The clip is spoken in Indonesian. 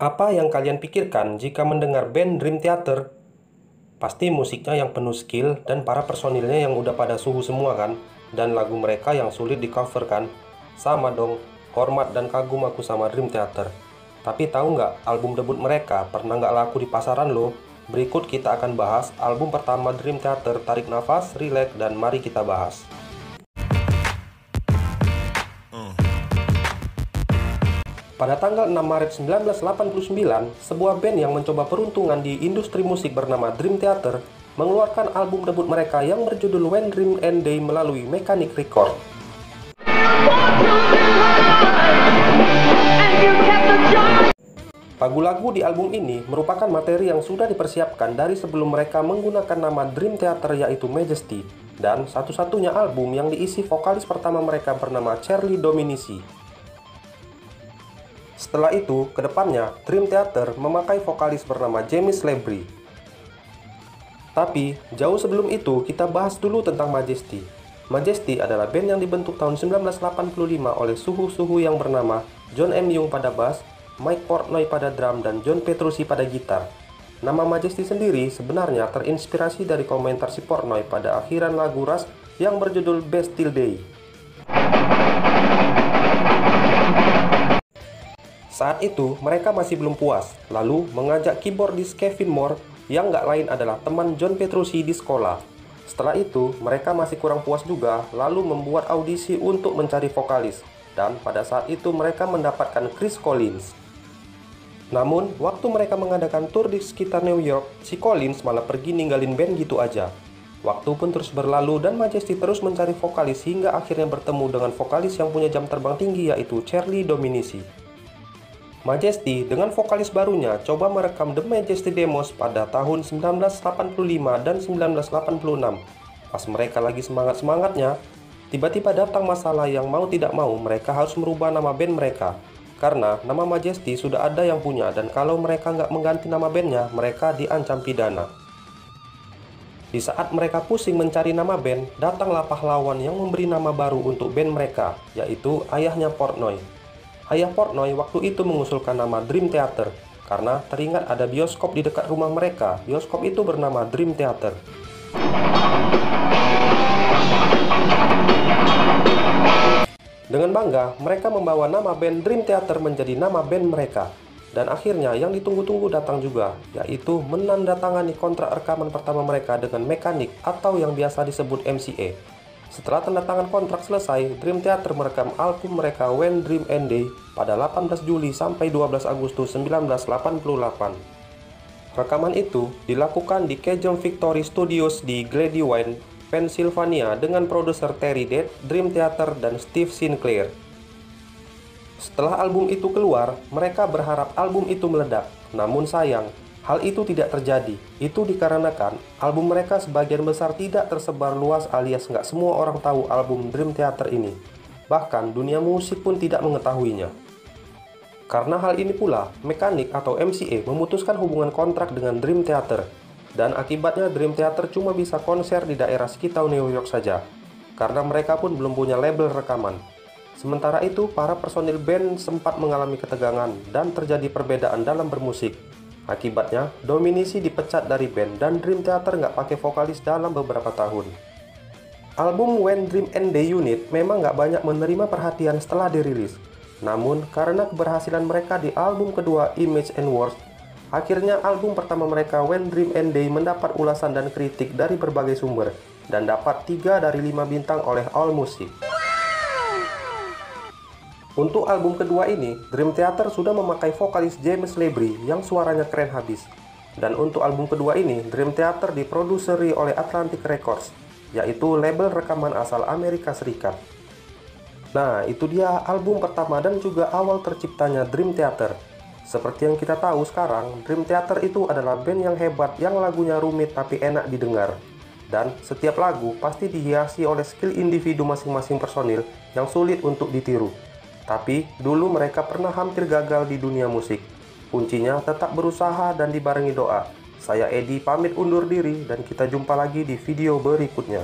Apa yang kalian pikirkan jika mendengar band Dream Theater? Pasti musiknya yang penuh skill dan para personilnya yang udah pada suhu semua kan? Dan lagu mereka yang sulit di cover kan? Sama dong, hormat dan kagum aku sama Dream Theater. Tapi tahu nggak, album debut mereka pernah nggak laku di pasaran loh. Berikut kita akan bahas album pertama Dream Theater, Tarik Nafas, Relax, dan mari kita bahas. Pada tanggal 6 Maret 1989, sebuah band yang mencoba peruntungan di industri musik bernama Dream Theater mengeluarkan album debut mereka yang berjudul When Dream and Day melalui Mechanic Record. Lagu-lagu di album ini merupakan materi yang sudah dipersiapkan dari sebelum mereka menggunakan nama Dream Theater, yaitu Majesty, dan satu-satunya album yang diisi vokalis pertama mereka bernama Charlie Dominici. Setelah itu, kedepannya, Dream Theater memakai vokalis bernama James Labrie. Tapi, jauh sebelum itu, kita bahas dulu tentang Majesty. Majesty adalah band yang dibentuk tahun 1985 oleh suhu-suhu yang bernama John M. Young pada bass, Mike Portnoy pada drum, dan John Petrucci pada gitar. Nama Majesty sendiri sebenarnya terinspirasi dari komentar si Portnoy pada akhiran lagu Rush yang berjudul Bastille Day. Saat itu, mereka masih belum puas, lalu mengajak keyboardis Kevin Moore yang nggak lain adalah teman John Petrucci di sekolah. Setelah itu, mereka masih kurang puas juga, lalu membuat audisi untuk mencari vokalis. Dan pada saat itu mereka mendapatkan Chris Collins. Namun, waktu mereka mengadakan tour di sekitar New York, si Collins malah pergi ninggalin band gitu aja. Waktu pun terus berlalu dan Majesty terus mencari vokalis hingga akhirnya bertemu dengan vokalis yang punya jam terbang tinggi, yaitu Charlie Dominici. Majesty dengan vokalis barunya coba merekam The Majesty Demos pada tahun 1985 dan 1986. Pas mereka lagi semangat-semangatnya, tiba-tiba datang masalah yang mau tidak mau mereka harus merubah nama band mereka. Karena nama Majesty sudah ada yang punya dan kalau mereka nggak mengganti nama bandnya, mereka diancam pidana. Di saat mereka pusing mencari nama band, datanglah pahlawan yang memberi nama baru untuk band mereka, yaitu ayahnya Portnoy. Ayah Portnoy waktu itu mengusulkan nama Dream Theater karena teringat ada bioskop di dekat rumah mereka. Bioskop itu bernama Dream Theater. Dengan bangga, mereka membawa nama band Dream Theater menjadi nama band mereka. Dan akhirnya yang ditunggu-tunggu datang juga, yaitu menandatangani kontrak rekaman pertama mereka dengan Mechanic atau yang biasa disebut MCA. Setelah tanda tangan kontrak selesai, Dream Theater merekam album mereka When Dream and Day pada 18 Juli sampai 12 Agustus 1988. Rekaman itu dilakukan di Cajun Victory Studios di Gladwin, Pennsylvania dengan produser Terry Dead, Dream Theater, dan Steve Sinclair. Setelah album itu keluar, mereka berharap album itu meledak. Namun sayang, hal itu tidak terjadi. Itu dikarenakan album mereka sebagian besar tidak tersebar luas alias nggak semua orang tahu album Dream Theater ini. Bahkan dunia musik pun tidak mengetahuinya. Karena hal ini pula, Mechanic atau MCA memutuskan hubungan kontrak dengan Dream Theater. Dan akibatnya Dream Theater cuma bisa konser di daerah sekitar New York saja. Karena mereka pun belum punya label rekaman. Sementara itu, para personil band sempat mengalami ketegangan dan terjadi perbedaan dalam bermusik. Akibatnya, Dominici dipecat dari band dan Dream Theater nggak pakai vokalis dalam beberapa tahun. Album When Dream and Day Unit memang nggak banyak menerima perhatian setelah dirilis. Namun, karena keberhasilan mereka di album kedua Image and Words, akhirnya album pertama mereka When Dream and Day mendapat ulasan dan kritik dari berbagai sumber dan dapat 3 dari 5 bintang oleh AllMusic. Untuk album kedua ini, Dream Theater sudah memakai vokalis James Labrie yang suaranya keren habis. Dan untuk album kedua ini, Dream Theater diproduseri oleh Atlantic Records, yaitu label rekaman asal Amerika Serikat. Nah, itu dia album pertama dan juga awal terciptanya Dream Theater. Seperti yang kita tahu sekarang, Dream Theater itu adalah band yang hebat yang lagunya rumit tapi enak didengar. Dan setiap lagu pasti dihiasi oleh skill individu masing-masing personil yang sulit untuk ditiru. Tapi, dulu mereka pernah hampir gagal di dunia musik. Kuncinya tetap berusaha dan dibarengi doa. Saya Edi pamit undur diri dan kita jumpa lagi di video berikutnya.